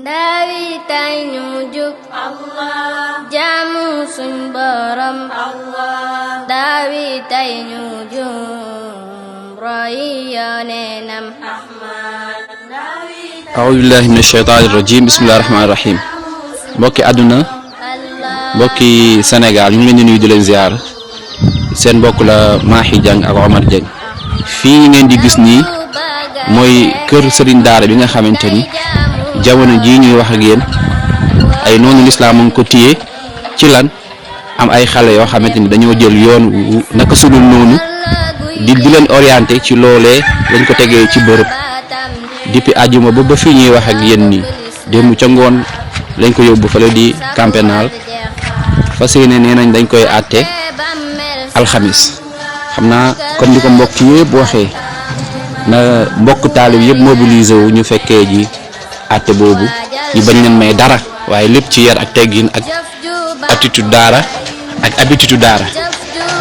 Ndawi tay ñu jug Allah jaamu suñ borom Allah ndawi tay ñu jug roy yonenam Ahmad a'uuzu billahi mina shaytaani rajiim bismillahi rahmaani rahiim mbokki àdduna mbokki Sénégal ñu ngi leen di nuyu di leen ziar seen mbokk la Mahi Dieng ak Omar Dieng fii ngeen di gis nii mooy kër Serigne Daara bi nga xamante ni jamono jii ñuy wax ak yéen ay noonu lislaam mu ngi ko téye ci lan am ay xale yoo xamante ni dañoo jël yoon naka sudul noonu di leen orienté ci loolee lañ ko tegee ci bërëb depuis àjjuma ba fii ñuy wax ak yéen nii démb ca ngoon lañ ko yóbbu fale di camp pénal fas yéene nee nañ dañ koy àtte alxamis xam naa comme ni ko mbokk yëpp waxee na mbokk taalib yëpp mobilisé wu ñu fekkee ji àtte boobu ñu bañ leen may dara waaye lépp ci yar ak teggin ak attitude daara ak habitude daara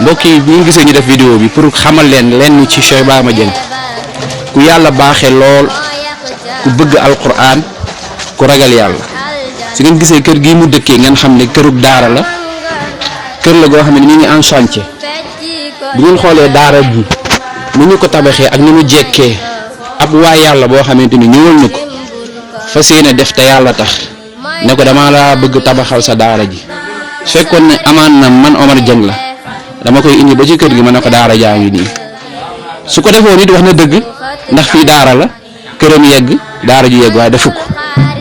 mbokk yi bi ñu gisee ñu def vidéo bi pour xamal leen lenn ci Cheikh Ibrahima Dieng ku yàlla baaxee lool ku bëgg alquran ku ragal yàlla si ngeen gisee kër gii mu dëkkee ngeen xam ne kërug daara la kër la goo xam ne ñu ngi en chantier bu ngeen xoolee daara ji ni ñu ko tabaxee ak ni mu jekkee ab waa yàlla boo xamante ni ñëwal na ko fas yéene def te yàlla tax ne ko dama la bëgg tabaxal sa daara ji fekkoon ne amaan na man Omar Dieng la dama koy indi ba ci kër gi ma ne ko daara jaa ngi nii su ko defoon it wax na dëgg ndax fii daara la këram yegg daara ju yegg waaye defu ko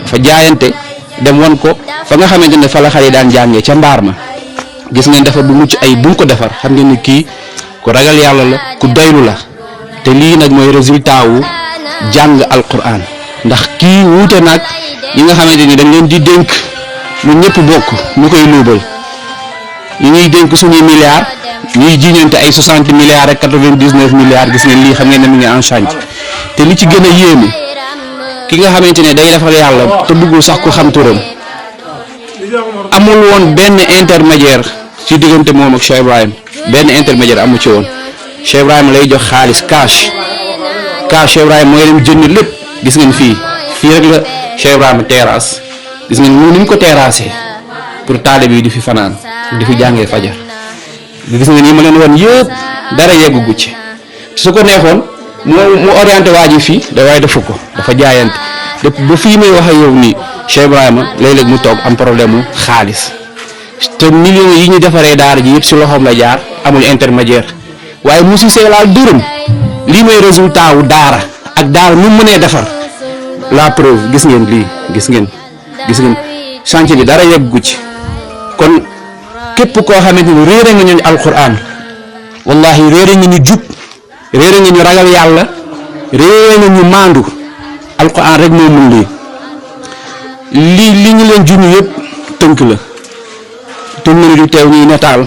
fa jaayante dem won ko fa nga xamante ne fa la xale yi daan jàngee ca mbaar ma gis ngeen defar bu mucc ay bu mu ko defar xam ngeen ni kii ku ragal yàlla la ku doylu la te lii nag mooy résultat wu jàng alquran ndax kii wuute nag yi nga xamante ni dañ leen di dénk lu ñëpp bokk ñu koy luubal yi ñuy dénk suñuy milliards ñuy jiiñante ay 60 milliards ak 99 milliards gis ngeen lii xam ngeen ne mu ngi en change te li ci gën a yéeme ki nga xamante ne day defal yàlla te bëggul sax ku xam turam amul woon benn intermédiaire ci diggante moom ak Cheikh Ibrahima benn intermédiaire amu ci woon Cheikh Ibrahima lay jox xaalis cash Cheikh Ibrahima mooy dem jënd lépp gis ngeen fii rek la Cheikh Ibrahima terrasse gis ngeen ni mu ko terrassé pour taalibe yi di fi fanaan di fi jàngee fajar gis ngeen yi ma leen woon yëpp dara yeggu ci su ko neexoon mu orienté waa ji fii da waaye defu ko dafa jaayante ba fii may wax ak yow nii Cheikh Ibrahima léeg-léeg mu toog am problème mu xaalis te millions yi ñu defaree daara ji yëpp si loxoom la jaar amul intermédiaire waaye musi seelaal dërëm lii mooy résultat wu daara ak daara nu mu mënee defar la preuve gis ngeen lii gis ngeen chantier bi dara yeggu ci kon képp koo xamante ni réere nga ñu alquran wallahi réere nga ñu jub réere nga ñu ragal yàlla réere nga ñu maandu alquran rek moo mun li ñu leen junj yëpp tënk la tënk na du teew ñuy nataal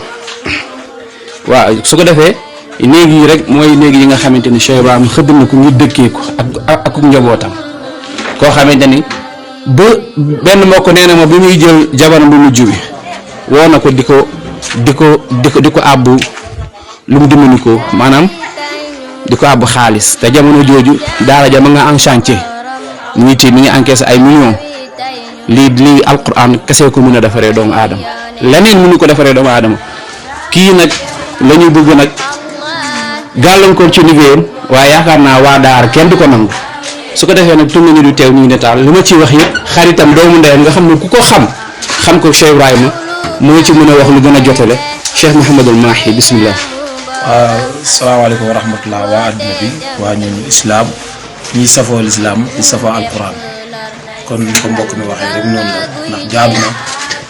waaw su ko defee néeg yi rek mooy néeg yi nga xamante ni Cheikh Ibrahima xëdd na ko ñu dëkkee ko ak njabootam koo xamante ni ba benn mbokk nee na ma bi muy jël jabaram bu mujj bi woo na ko di ko àbbu lu mu dimbali ko maanaam di ko àbbu xaalis te jamono jooju daara ja ma nga en chantier mi ngi encaissé ay millions lii alquran kese ko mën a defaree doomu aadama leneen mënu ko defaree doomu aadama kii nag la ñu bëgg nag gàllankoor ci liggéeyam waaye yaakaar naa waa daara kenn du ko nangu su ko defee nag tun nañu du teew ñu netaal li ma ciy wax yëpp xaritam doomu ndeyam nga xam ne ku ko xam ko Cheikh Ibrahima moo ci mën a wax lu gën a jotale Cheikh Mouhamadul Mahi bismillah. waaw salaamaaleykum wa rahmatullah waa adduna bi waa ñooñu islam ñiy safoo lislaam di safoo alquran kon ni ko mbokk mi waxee rek noonu la ndax jaadu na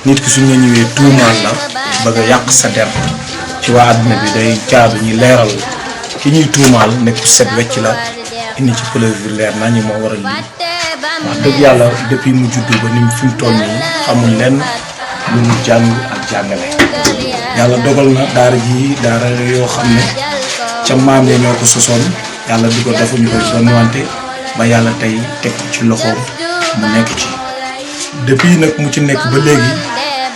nit ki suñ nga ñëwee tuumaal la bëgg a yàq sa der ci waa adduna bi day jaadu ñi leeral ki ñuy tuumaal nekk set wecc la indi ci preuve bi leer naa ñu moo waral lii wax dëgg yàlla depuis mu juddu ba ni fi mu toll nii xamul lenn lu mu jàng ak jàngale yàlla dogal na daara yoo xam ne ca maam ya ñoo ko sosoon yàlla di ko defuñu ko doon wante ba yàlla tey teg ci loxoom mu nekk ci depuis nag mu ci nekk ba léegi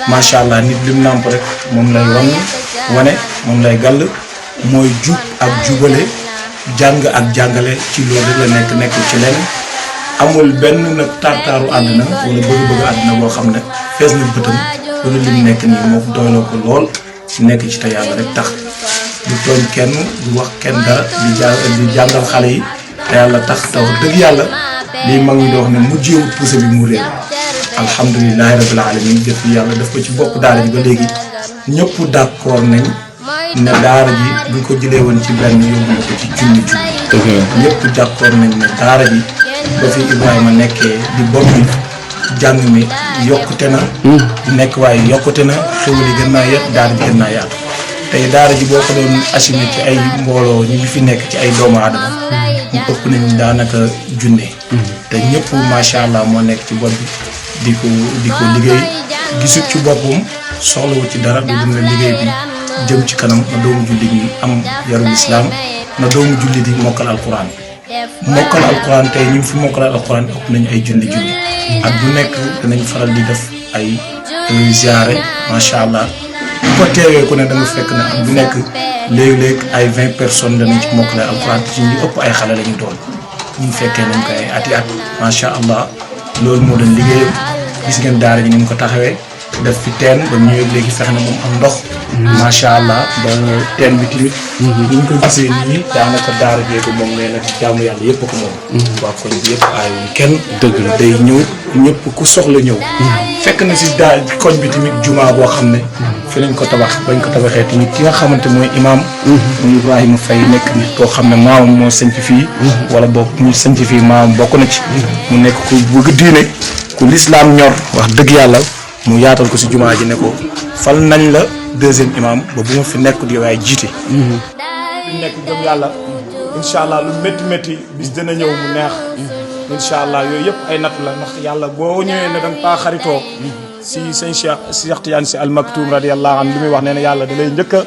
macha allah nit lim nàmp rek moom lay wane moom lay gàll mooy jub ak jubale jàng ak jàngale ci loolu rek la nekk ci leneen amul benn nag tartaaru àdduna wala bëgg-bëgg àdduna boo xam ne fees na bëtam wala li mu nekk nii moo doyloo ko lool nekk ci te yàlla rek tax du tooñ kenn du wax kenn dara di jàngal xale yi te yàlla tax te wax dëgg yàlla lii mag ñi di wax ne mu jéewut poussé bi mu réer alhamdulilahi rabbil alamin def yàlla def ko ci bopp daara ji ba léegi ñëpp d'accord nañ ne daara ji buñ ko jëlee woon ci benn yóbbu na ko ci junni ñëpp d'accord nañ ne daara ji ba fi Ibrahima nekkee di bopp bi jàng mi yokkute na nekk waaye yokkute na xéwal yi gën naa yet daara ji gën naa yaatu tey daara ji boo ko doon assimilé ci ay mbooloo ñi ngi fi nekk ci ay doomu aadama mu ëpp nañ daanaka junne te ñëpp macha allah moo nekk ci bopp bi di ko liggéey gisut ci boppam soxlawu ci dara du dina liggéey bi jëm ci kanam na doomu jullit yi am yarul islam na doomu jullit yi mokkal alquran tey ñu fi mokkal alquran ëpp nañu ay junni ak bu nekk danañ faral di def ay ziare macha allah bu ko teewee ku ne da nga fekk ne ak bu nekk léeg-léeg ay 20 personnes danañ ci mokkale alquran ci ñu ëpp ay xale la ñu doon ñu fekkee nañ ko ay ati at macha allah loolu moo doon liggéeyam gis ngeen daara ji ni mu ko taxawee def fi teen ba mu ñëwee léegi fexe na moom am ndox macha allah ba teen bi tamit ni ñu ko gisee nii daanaka daara jeego moom nee na jaamu yàlla yëpp ko moom waa koñ bi yëpp aayuñ kenn dëgg la day ñëw ñëpp ku soxla ñëw fekk na si daa koñ bi tamit jumaa boo xam ne fi lañ ko tabax bañ ko tabaxee tamit ki nga xamante mooy imaam muy Ibrahima Faye nekk nit koo xam ne maamam moo sanc fii wala boog ñu sanc fii maamam bokk na ci mu nekk ku bëgg diine ku lislaam ñor wax dëgg yàlla mu yaatal ko si jumaa ji ne ko fal nañ la deuxième imam ba bu ma fi nekk di waaye jiite fi nekk gëm yàlla incha allah lu métti bis dina ñëw mu neex incha allah yooyu yëpp ay natt la ndax yàlla boo ñëwee ne danga paa xaritoo si sëñ Cheikh Tidiane si almaktoum radiyallahu anhu li muy wax nee na yàlla da lay njëkk a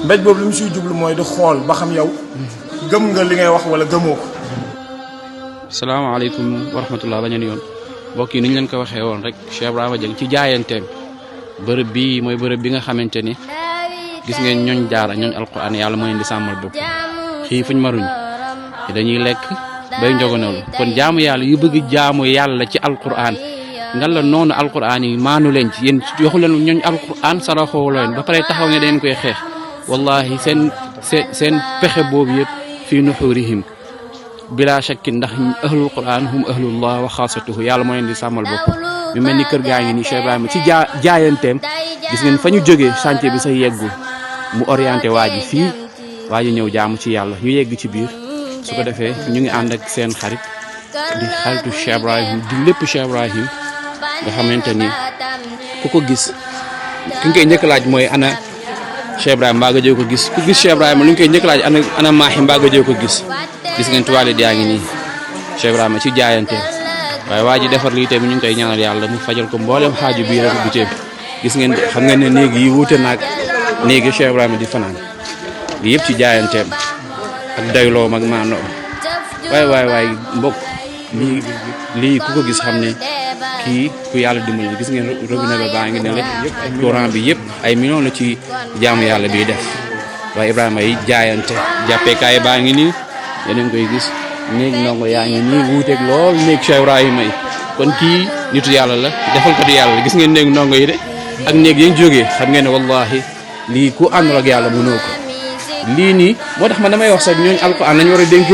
mbéj boobu li mu siy jublu mooy di xool ba xam yow gëm nga li ngay wax wala gëmoo ko. salaamaaleykum wa rahmatullah bañeen yoon mbokk yi ni ñu leen ko waxee woon rek Cheikh Ibrahima Dieng ci jaayanteem bërëb bii mooy bërëb bi nga xamante ni gis ngeen ñooñ daara ñooñ alquran yàlla moo leen di sàmmal bopp xiifuñ maruñ dañuy lekk bay njogonalu kon jaamu yàlla yu bëgg jaamu yàlla ci alquran nga la noonu alquran yi maanu leen ci yéen waxu leen ñooñ alquran saraxoo leen ba pare taxaw nga dañ koy xeex wallahi seen pexe boobu yëpp fii nuxurihim bila shakkin ndax ahlul quran hum ahlullah wa xaasatuhu yàlla moo leen di sàmmal bopp ñu mel ni kër gaa ngi nii Cheikh Ibrahima ci jaayanteem gis ngeen fa ñu jógee chantier bi sax yeggul mu orienté waa ji fii waa ji ñëw jaamu ci yàlla ñu yegg ci biir su ko defee ñu ngi ànd ak seen xarit di xaritu Cheikh Ibrahim di lépp Cheikh Ibrahim nga xamante ni ku ko gis ki nga koy njëkk laaj mooy ana Cheikh Ibrahima mbaa nga jëw ko gis ku gis Cheikh Ibrahima lu ñu koy njëkk laaj ana Maahi mbaa nga jëw ko gis ngeen tuwaale yaa ngi nii Cheikh Ibrahima ci jaayanteem waaye waa ji defar lii tamit ñu ngi koy ñaanal yàlla mu fajal ko mboolem xaaju bii rek bu gis ngeen xam ngeen ne néeg yi wuute naag néegi Cheikh Ibrahima di fanaan lii yëpp ci jaayanteem ak dayloom ak maanoo waay mbokk lii ku ko gis xam ne kii ku yàlla dimbali gis ngeen robinet ba baa ngi ne la courant bi yëpp ay millions la ci jaamu yàlla biy def waaye Ibrahima yi jaayante jàppeekaay baa ngi nii yeneen koy gis néeg ndongo yaa ngi nii wuuteeg lool néeg Cheikh Ibrahima yi kon kii nitu yàlla la defalkatu yàlla la gis ngeen néeg ndongo yi de ak néeg yañ jógee xam ngeen ne wallahi lii ku àndul ak yàlla mënoo ko lii nii moo tax man damay wax sax ñooñu alquran lañu war a dénk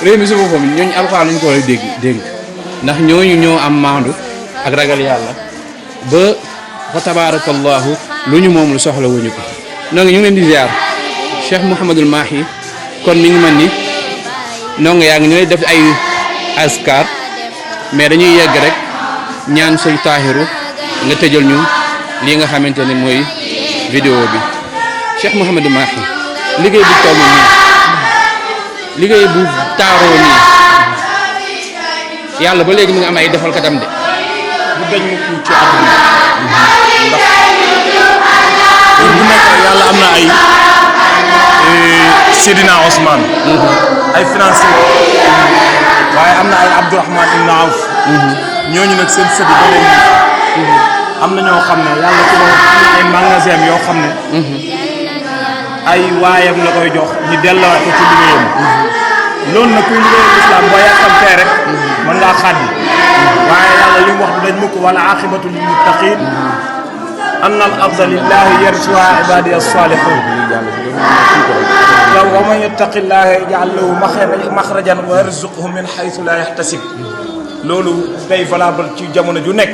réew mi su boppam ñooñu alquran lañu ko war a dénk ndax ñooñu ñoo am maandu ak ragal yàlla ba fa tabarakallahu lu ñu moom lu soxla wuñu ko noo ngi ñu ngi leen di ziar Cheikh Mouhamadul Mahi kon mi ngi mel ni noo nga yaa ngi ñooy def ay askar mais dañuy yegg rek ñaan sëñ Tahiru nga tëjal ñu lii nga xamante ne mooy vidéo bi Cheikh Mouhamadul Mahi liggéey bu toll nii liggéey bu taaroo nii yàlla ba léegi mu ngi am ay defal katam de bu dañ mukk ci àdduna ndax bu nekk yàlla am na ay Seydina Ousmane ay financé waaye am na ay Abdourahmane Ibn Awf ñooñu nag seen sëbi ba léegi am na ñoo xam ne yàlla ci loolu ay magasin yoo xam ne ay waayam la koy jox ñu delluwaat ko ci liggéeyam loolu nag kuy liggéeyal lislaam boo yàkkamtee rek mën ngaa xàddi waaye yàlla li mu wax du dañ mukk wala aqibatu lil muttaqin anna al arda lillahi yarisuha ibadiya salihun wa man yattaqillaha yaj'al lahu maxrajan wa yarzuqhu min haythu la yahtasib loolu day valable ci jamono ju nekk